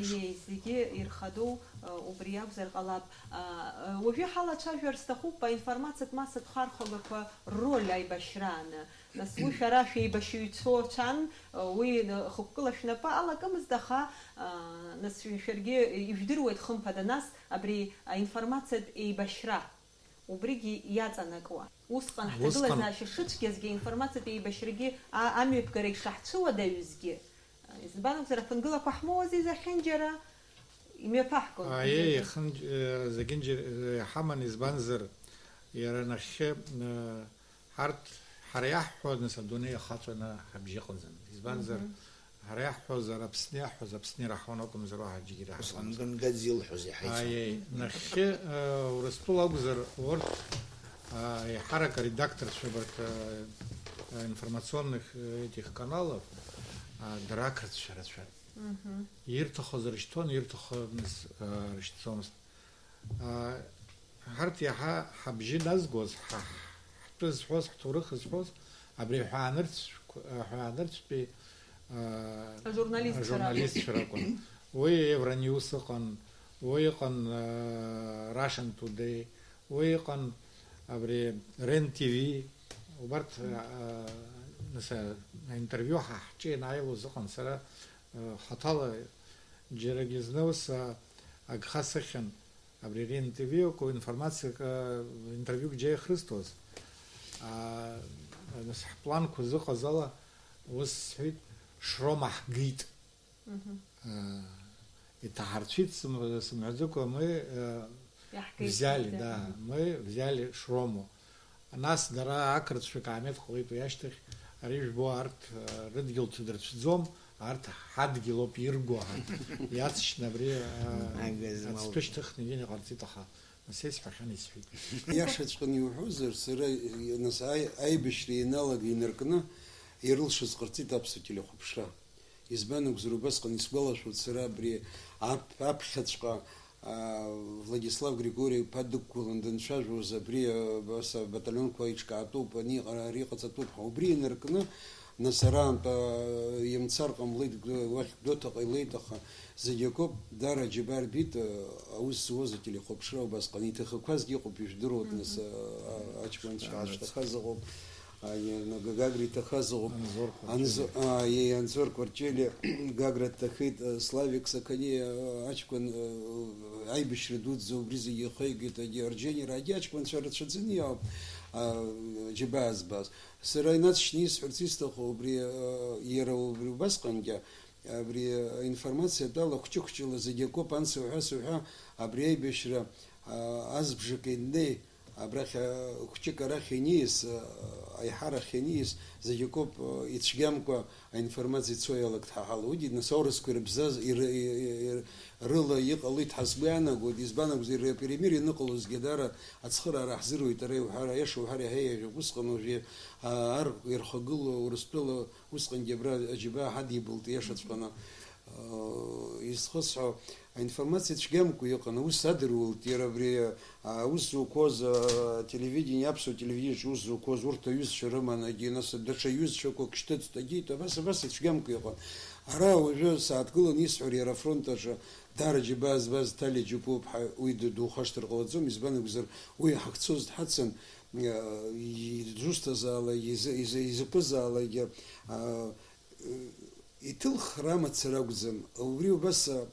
Зегьы ирхадоу убри акәзар ҟалап. Уажәы ҳалацәажәар сҭахуп аинформациатә массатә хархәагақәа рроль аибашьрааны. Нас уи шәара шәеибашьыҩцәоцәан, уи хықәкыла шәнапы алакымызт, аха нас шәаргьы ижәдыруеит хымԥада нас абри аинформациатә еибашьра. Убригьы иаҵанакуа. Усҟан ҳҭагылазаашьа шыцәгьазгьы аинформациатә еибашьрагьы амҩаԥгара ишаҳцәыуадаҩызгьы. Избан акәзар аԥынгылақәа ҳмоуази зехьынџьара имҩаԥаҳгон. Зегьынџьара ҳаман, избанзар иара нахьхьы ҳара иаҳҳәо нас адунеи ахаҵәаны ҳабжьы ыҟаӡам. Избанзар ҳара иаҳҳәозар Аԥсны иаҳҳәоз Аԥсны ираҳауан акәымзар уаҳагьы ираҳауам. Гангаӡ илҳәоз иҳаицуан. Нахьхьы Урыстәыла акәзар урҭ еиҳарак аредакторцәа информационных этих каналов дара ақырҭцәа рацәан. Ирҭахыз рышьҭон, ирҭахымыз рышьҭӡомызт. Ҳарҭ иаҳа ҳабжьы назгоз, ҳтәы зҳәоз, ҳҭоурых зҳәоз, абри ҳәаанырцәтәи журналистцәа ракәын. Уи Евроньюс ыҟан, уи ыҟан Russian Today, уи ыҟан абри Рен ТВ, убарҭ интервиу ҳаҳҷы ианааилоз ыҟан. Сара хаҭала џьарагьы зны ус агха сыхьын, абри Рен ТВ информациак интервиук џьа ихрысҭоз. Нас ҳпланқәа зыҟаз ала ус сҳәеит, Шрома ҳгеит. Тахарцвит Самадзуко мы взяли, да, мы взяли Шрому. Нас дара акрцвик Амет Хуиту Яштых, Рижбо арт Рыдгил Тудерцзом, арт Хадгилоп Ирго, Яцч Набри Ацтуштых Нигени Гартитаха. Сесь Фаханис Фит. Яшачкан Юхузер, Сырай нас Айбишри налоги неркна, Ирлшис Гартит Апсутили Хупша. Избанук Зрубасқан Исгалашут Сырабри Апхачка. Владислав Григорьев Падукулан Деншажу Забри батальон Кваичка Атуп, они Рихаца Туп, Убри Неркна, Насаран, Емцаркам Лейт, Вахдотах и Лейтаха, Задякоп, Дара Джибар Бит, Аусвозители Хопшрау Басканита Хаказ Гекупиш Дрот, Нас Ачман Хазагоп. На Гагри Тахазов, Анзор Квартели, Гагра Тахит, Славик Сакани, Ачкан, Айбиш Редут, Зубризи Ехайгит, Арджени, Радячкан, Шарачадзини, Джибазбас. Сырайнат Шнис, артистов, при Ерау Басканге, при информация дала, Хчухчила, Задяко, Пансуха, Абрейбишра, Азбжикиней. Абраха Хучика Рахинис, Айхара Хинис, Задюкоп и Чгамко, информация Цоялак Тахалуди, Насаурскую Рыбзаз и Рыла Якалит Хасбяна, год избанок за перемирие Николус Гедара, Ацхара Рахзиру и Тарей Хара Яшу Хари Хея, Ускан уже Ар Ирхагул, Урспела, Ускан Гебра, Аджиба, Хади был Тешатспана. Из Хосо информация Чгамку Якана, Усадрул, Тирабрия, Усукоз, телевидение, Апсу, телевидение, Усукоз, Уртаюз, Шеромана, Генаса, Дашаюз, Шокок, Штет, Стаги, Табаса, Чгамку Якан. Ара уже Сааткула Нисфариера фронта же, Дараджи Баз, Тали Джупуп, Уиду Духаштер Гладзом, избанок зар, Уи Хакцоз Хатсен, Джуста зала, Изапызала, И тыл храма царагузам, убрил баса,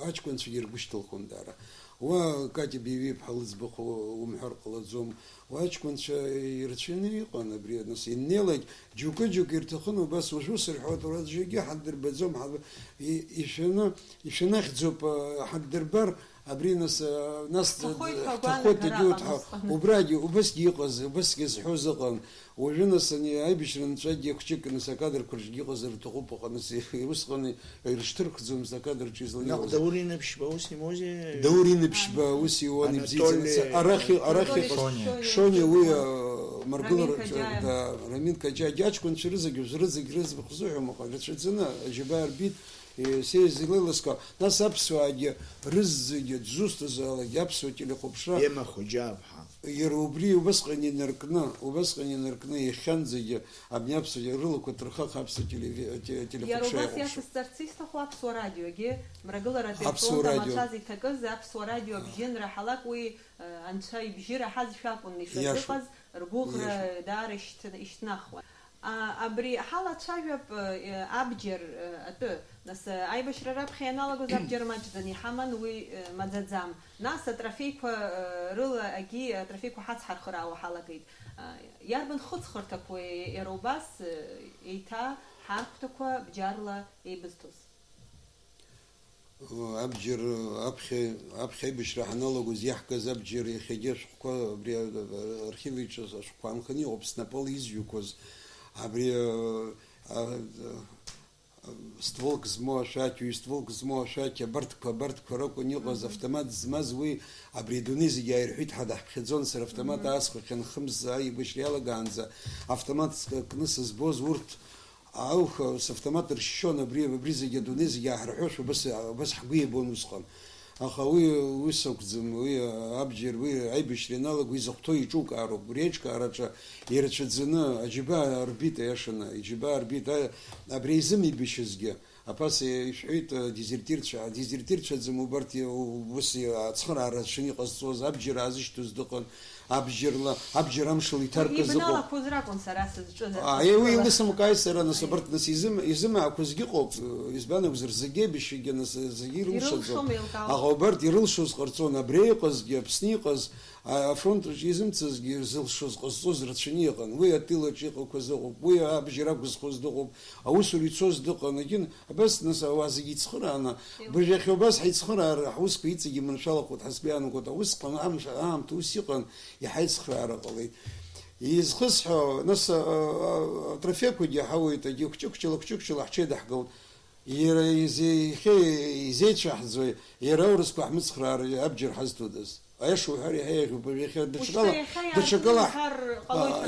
ачкон цвигер гуштал хондара. Ва Катя Бивип халызбаху умхар каладзом, ва ачкон ца ирченери кана бриаднас. Иннелать джука иртахуну бас ужу сырхот раджиги хаддер бадзом хад ишена хзоп хаддер бар. Абринас нас тахот идет убради убас гиqaz убас гизхузqan وجنس اني ايبشرن تشدي خشك نس كادر كرجي قزر تقوب قنس يوسقني يرشترك زم زكادر تشيزل دورين بشباوسي موزي دورين بشباوسي واني بزيت арахи شوني ويا مرغلر رامين كاجا جاچكون شرزك رزق خزوع مقالت شزنا جبار بيت Сезилылыска, нас апсуаги, рызыги, джуста зала, япсуатили хопша. Ема худжабха. Ерубри убасхани неркна, и ханзыги, обняпсуаги, рылу кутрха хапсуатили телехопша. Ярубас ясыстарцистах апсу радиоги, мрагылара телефонда мачази такыз апсу радио бжин рахалак уи анчай бжира хаз шапун нишатыказ ргугра дариш иштнахва. Абри хала чавяб абджер ату нас айбашра раб хяналагу забджер мадждани хаман уи мадзадзам нас трафиква рыла аги трафиква хацхар храу халагит ярбан хуцхыртаква еробас ита харптаква бджарла ибстус абджер абхе бишра хяналагу зяхка забджер ихедеш ко бри архивич шкванхани обснапол изюкоз Абри ствол змо шатю, ствол змо шатя, бартка року нилоз автомат змазуи, абри дунизи яирхит хада хедзон сер автомат асху хэн хмза и бышляла ганза. Автомат кныс збоз урт аух с автомат рщон абри бризи дунизи яирхуш бас хгуи бонусхан. Ахауи высокзм, уи абджер, уи айбишриналог, уи захтой чук ару, речка арача, ирачадзина, аджиба орбита яшина, аджиба орбита, абрейзами бишезге, апасы ишуит дезертирча дзм убарти уси ацхара арачини қасцоз, абджер азиштуз дықон, абджерам шли тарка зықон. Ибнала кузракон сарасыз чуза. Уи лысам кайсера насобарт нас изым акузги қоп, избанок зрзаге бишеге нас загирул шадзо. Агобарт ирылшуз қарцон абрейқазге, псниқаз, фронт изымцазге зылшуз қасцоз рачиниқан. Уи атыла чиқа козоғып, уи абджерак қоздоғып, аусу лицоз дықан, агин بس ناس وازجي تسخر أنا برجع بس حيتسخر حوسك يتسجي من شلق وتحسبيان وكذا وسق أمش توسيقا يحيتسخر على قلي يزخصحوا ناس ترفيكو دي حوي تجي كشكشل حشي دحقل يزيد شحزوي يراورس أحمد سخرار أبجر حزتو دس ايشو هي بيخير دشكلا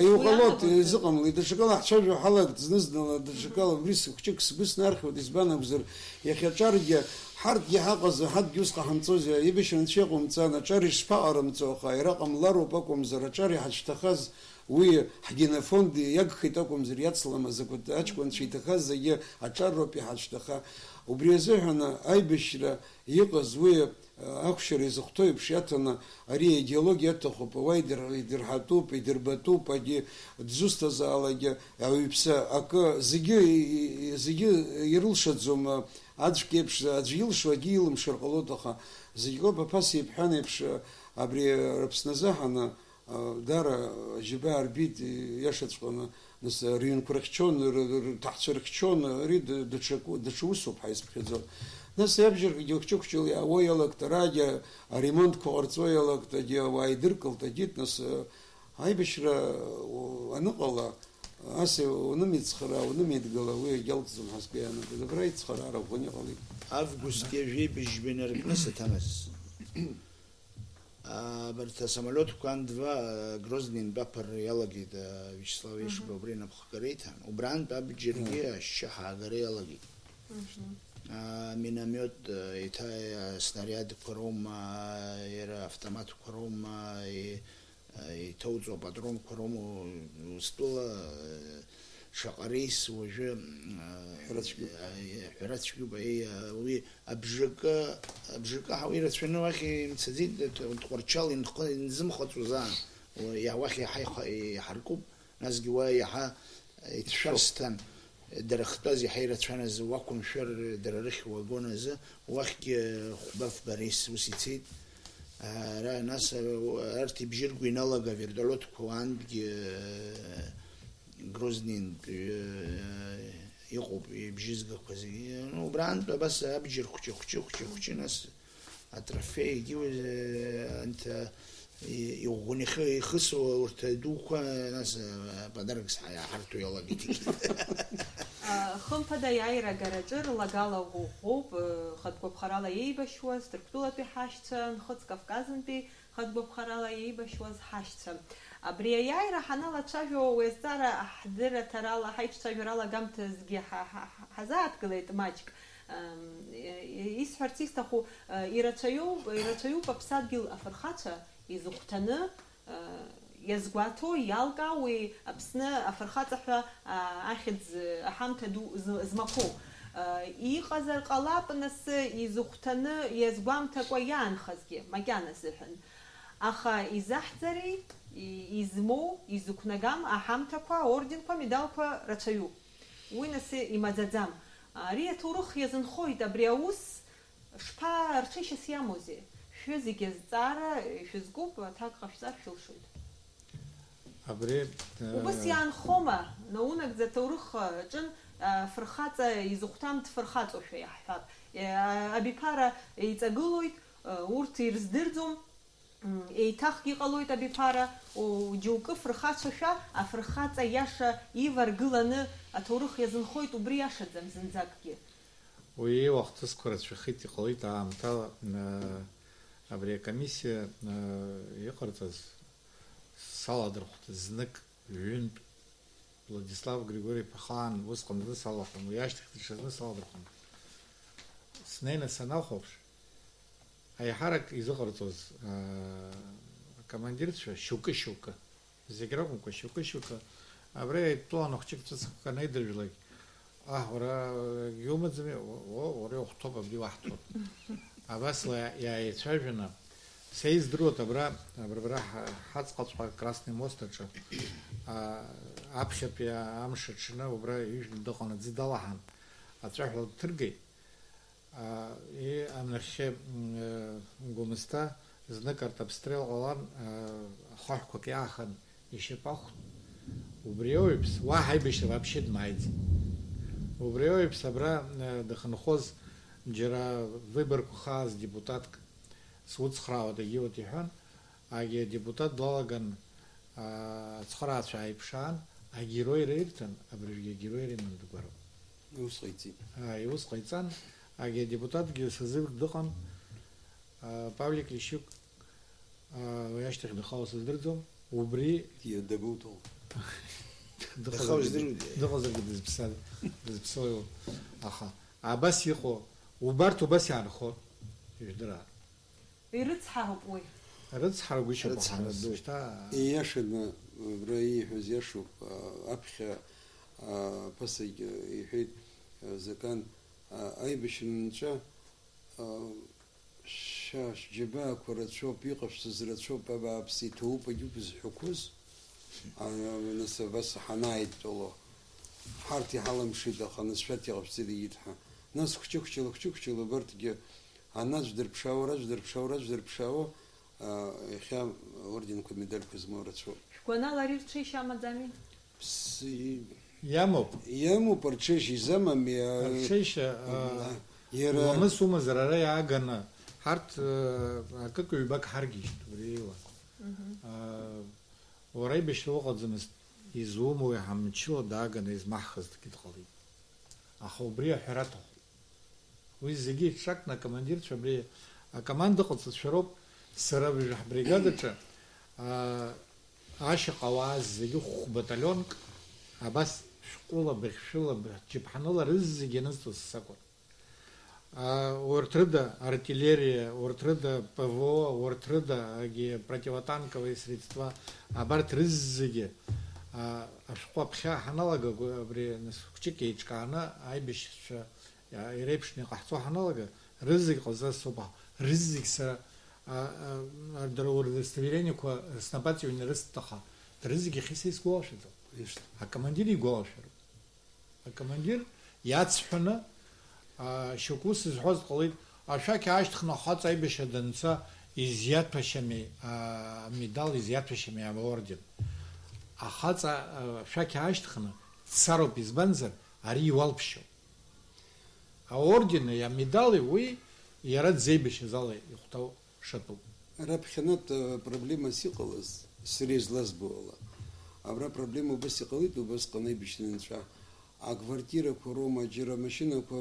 يغلط يزقم لي دشكلا حشاجو حلق تنزل دشكلا بريس كشكس بس نارخو ديسبانا بزر يا اخي تشارج حرد يحقز حد يسقى حمصوز يبيش نشيقو متانا تشارج فقر متوخا رقم لارو باكم زر تشاري حتشتخز وي حقنا فوند يغخي تاكم زر يتصل زكوت اشكون شي تخز زي اتشارو بي حتشتخا وبريزهنا اي بشرا يقز وي أكشر يزختوي بشياتنا أري идеология تخوب وايدر يدرحتوب يدربتوب أدي تزوستا زالاجا أو يبسا أك زيجي يرلشت زوم أدش كيبش أدجيلش وديلم شرقلوتها زيجو بباس يبحاني بش أبري ربسنزاحنا دار جبا أربيد يشتقنا نس رين كركشون تحت شركشون ريد دشوسو بحيث بخزو ناس يبجر يوكشوكشل يا ويلك تراجع ремонт كورتويلك تجي وايدركل تجيت ناس هاي بشرا ونقلا أسي ونميت خرا ونميت قلا ويجلت زم حسبي أنا بدبريت خرا ربوني قلي أفغوست يجي بيجبينر ناس تمس برت самолет كان два грознин бапар ялаги да Вячеславович Бобрина бхакаритан убран бабджирги шахагари ялаги миномет итай снаряд кором era автомат кором и тоуцо патрон кором стула шақарис уже حراتشكو بأي وي أبجكا حويرة شنو واخي تزيد تقرشال نزم خطوزان ويا واخي حي حركوب ناس جوايا ح يتشرستان درختازي حيرة شنا زواكم شر دررخ وجونز واخي خباف باريس وسيتيد را ناس أرتي بجرجو ينالا جافيردالوت كوان جروزنين يقوب بجزء كذي وبراند بس أبجر خشي ناس أترفيه يجيو أنت يغني خسوا ورتدوك ناس بدرجس حياة حرتو يلا جيتي خم فدا يعير جرجر لقالا وغوب خد بخرالا يبشوز تركتولا بحاشتن خد كافكازن بي خد بخرالا يبشوز حاشتن أبريا يعير حنالا تشاجو ويستارا حذر ترالا حيش تشاجرالا قامت زجي حزات قليت ماجك يسحر تيستخو يرتشيو ببسات جيل أفرخاتة يزوقتنا يزقاتو يالقا وابسنا أفرخاتة أخذ أحمت دو زمكو يقزر قلاب نس يزوقتنا يزقام تقويان خزجي مكان سحن أخا يزحزري يزمو يزوقناقام أحمتكوا أوردينكوا ميدالكوا رتشيو وينسي يمازادزام ريا تورخ يزنخوي دبرياوس شبا رتشيش سياموزي شوزيجي زارا شوزقوب تاك خشزار شلشويد أبري وبس يعني خوما نونك ذا تورخ جن فرخاتة يزوقتام تفرخاتو شوية حفاظ أبي بارا يتقلويد ورت يرزدردزم يتاخ يقلويد أبي بارا وجوك فرخاتو شا أفرخاتة ياشا يفرقلنا تورخ يزنخويد وبرياشا زمزنزاكي وي وقت تذكرت في خيتي قليت عام تا أبري комиссия يقرأت саладрхут знак юн Владислав Григорий Пахан высқам да салахым яштық тишазны саладрхым снейна санаховш айхарак изохорцоз командирча щука зиграгум ко щука абре план охчикцс канайдыржлай ора юмадзме ора охтоба бивахтот абасла я ичажна Сейз дрот абра хацқацқа красный мост ача апхепя амшачна убра иш доқана зидалахан ачахла тыргей и амнахе гумста знакарт обстрел алан хахко кяхан еще пах убриоипс вахай биш вообще дмайдз убри аиԥш абра дахьынхоз џьара выборқәа хааз депутатк суцхраауа дагьиуеит иҳәан, агьи адепутат длаган ацхыраацәа ааиԥшаан, агероира ирҭан, абыржәгьы агероира иман дгәароуп. Иус ҟаиҵеит. Иус ҟаиҵан, агьи адепутатгьы сазык дыҟан, Павлик Лещук уи ашьҭахь дахауа сыздырӡом, убри Дабуҭоуп. дыҟазаргьы дызԥсоу, аха абас иҟоу, убарҭ убас иаанхо ижәдыраара. Ирыцҳароуп уи. Рыцҳаргәышьоуп. Ииашаны абра ииҳәаз иашоуп, аԥхьа ԥасагьы иҳәеит Закан, аибашьраҿы шьџьабаақәа рацәоуп, иҟашәҵаз рацәоуп, абааԥсы иҭоуп агьуп зҳәақәоз, нас абас ҳанааидтәало, ҳарҭ иҳаламшеит, аха нас шәарҭ иҟашәҵеит егьиҭҳа. Нас хәҷы-хәҷыла абарҭгьы анаӡә дырԥшаауа, иахьа орденқәа, медальқәа змоу рацәоуп. Шәгәанала ари рҽеишьа амаӡами? Иамоуп рҽеишьа изамам. Рҽеишьа уамыс умазар ара иааганы ҳарҭ акык ҩбак ҳаргьежьт уреиуа. Уара аибашьра уҟаӡамызт, изумоу иҳамчыло дааганы измаҳхызҭгьы дҟалеит. Аха убри аҳәара аҭахуп. Уи зегьы иҽакны акомандирцәа абри акоманда ыҟаҵацәа роуп. Сара ҳбригадаҿы ашьаҟа ауаа зегьы хә-баталионк абас шәҟәыла, быхьшәыла, џьаԥҳаныла рызегьы анызҵоз сакәын. Урҭ рыда артиллерия, урҭ рыда ПВО, урҭ рыда противотанковые средства, абарҭ рызегьы ашәҟәы аԥхьа ҳаналага, абри хәҷык еиҿкааны аибашьцәа иреиԥшны иҟаҳҵо ҳаналага, рызегь ҟазасоуп, рызегь сара дара удостоверениақәа снапаҵ иунирысҭаха, рызегьы иахьа исгәалашәаӡом. Акомандир игәалашәароуп. Акомандир иацҳәаны шьоук ус зҳәоз ҟалеит, ашәақь аашьҭыхны ахаҵа аибашьра данца изиаҭәашьами амедал, изиаҭәашьами аорден. Ахаҵа ашәақь аашьҭыхны дцароуп, избанзар ари иуалԥшьоуп. Аордени, амедали уи иара дзеибашьыз ала ихәҭоу шатәуп. Раԥхьанатә проблемас иҟалаз сара излазбо ала. Абра проблема убас иҟалеит, убасҟан аибашьра анцәа. Аквартирақәа роума, џьара амашьынақәа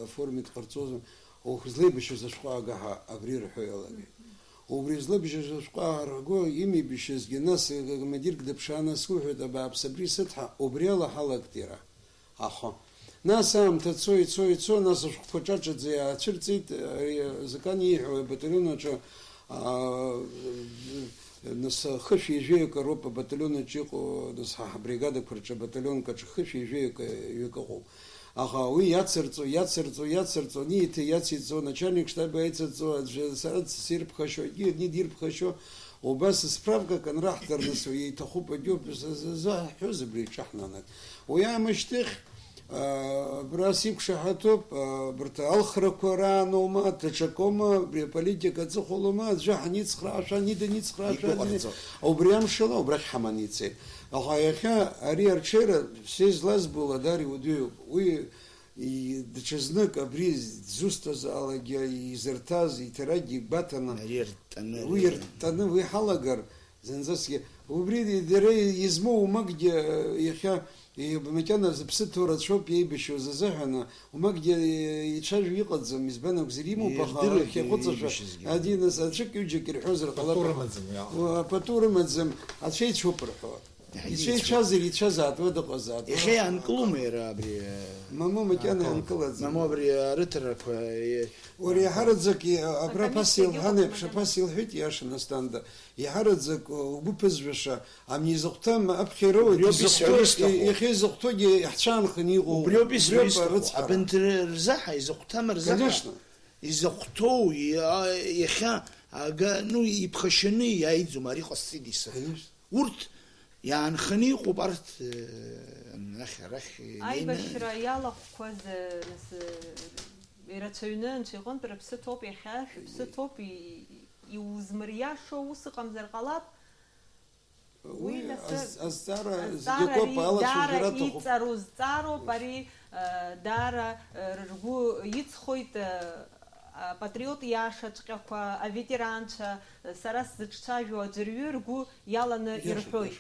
оформит ҟарҵозар, злеибашьыз ашәҟәы аагаҳа абри рҳәо иалагеит. Убри злеибашьыз ашәҟәы аарго имеибашьызгьы, нас акомандирк дыԥшаа, нас уҳәоит, абааԥсы абри сыҭҳа, убри ала ҳалагт иара. Аха нас аамҭа цо, нас ашәҟәқәа ҿаҿаӡа иаацәырҵит, Закан ииҳәо абаталион аҿы нас хышә ижәҩак роуп абаталион аҿы иҟоу, нас ҳбригадақәа рҿы абаталионк аҿы хышә ижәҩак ыҟоуп. Аха уи иацырҵо, нииҭа иациҵо, начальник штаба иацырҵо, сара сирԥхашьо, ани дирԥхашьо, убас справкак анраҳҭар, нас иҭахуп агьоуп, заҳҳәоз абри иҿаҳнанак. Уи аамышьҭахь абра сиқәшаҳаҭуп, абарҭ алхрақәа рааноума, даҽакоума, абри аполитика аҵыхәалоума, аӡәы ҳаницхраашәа, даницхраашәа, убри амшала, убрахь ҳаман ицеит. Аха иахьа ари арҽеира са излазбо ладар иудыҩуп. Уи даҽазнык абри дзусҭазаалакгьы изырҭаз, иҭарагьы игәаҭаны, уи ирттаны уи ҳалагар, зынӡасгьы, убри дара измоу умакгьы иахьа макьана зыԥсы ҭоу рацәоуп иеибашьуаз азыҳәаны, умакгьы ицәажәо иҟаӡам, избан акәзар имоуп, аха иахьаҟәыҵашәа адинас аӡәык ҩыџьак ирҳәозар ҟалап. Пату рымаӡам, ацәа ицәоуп рҳәо. Ицәеицәазар ицәазаат, уа дыҟазаат. Иахьа иаанкылома иара абри? Мамоу макьана иаанкылаӡам. Мамоу абри арыҭарақәа. Уара иаҳараӡак абра ԥас илҳәан еиԥш, ԥас илҳәеит иаша Настанда, иаҳараӡак угәы ԥызжәаша, ами изыхәҭам аԥхьа ироуит, иахьа изыхәҭоугьы иаҳцәаанханы иҟоу. Убриоуп исҳәо, абанҭ рзаҳа, изыхәҭам рзаҳа, изыхәҭоу иахьа иԥхашьаны иааиӡом, ари ҟасҵеит исҳәоит. Урҭ иаанханы иҟоуп арҭ арахь. Аибашьра иалахәқәаз ирацәаҩны анцәа иҟынтә рыԥсы ҭоуп иахьа, шәыԥсы ҭоуп, иузмыриашо ус ыҟамзар ҟалап. Уи азҵаара зегьакоуп, алацәажәара аҭахуп. иҵару зҵаароуп, ари даара ргәы иҵхоит апатриот иашаҵәҟьақәа, аветеранцәа, сара сзыҿцәажәо аӡәырҩы ргәы иаланы ирҳәоит.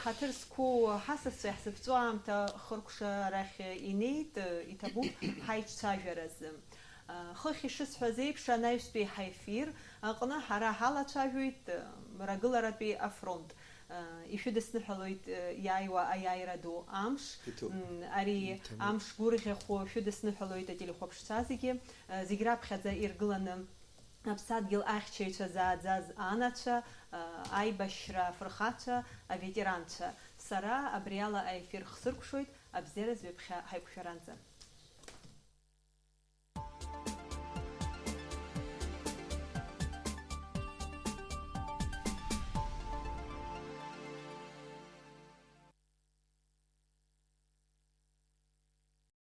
ҳаҭыр зқәу ҳасасцәа иаҳзыԥҵәо аамҭа хыркәша арахь инеит, иҭабуп ҳаиҿцәажәараз. Хыхь ишысҳәаз еиԥш, анаҩстәи ҳаефир аҟны ҳара ҳалацәажәоит мрагыларатәи афронт. Ишәыдысныҳәалоит иааиуа аиааира ду амш, ари амш гәырӷьахәо шәыдысныҳәалоит ателехәаԥшцәа зегьы, зегь раԥхьаӡа иргыланы аԥсадгьыл ахьчаҩцәа зааӡаз анацәа, аибашьра афырхацәа, аветеранцәа. Сара абриала аефир хсыркәшоит, абзеразҩаԥхьа ҳаиқәшәаранӡа.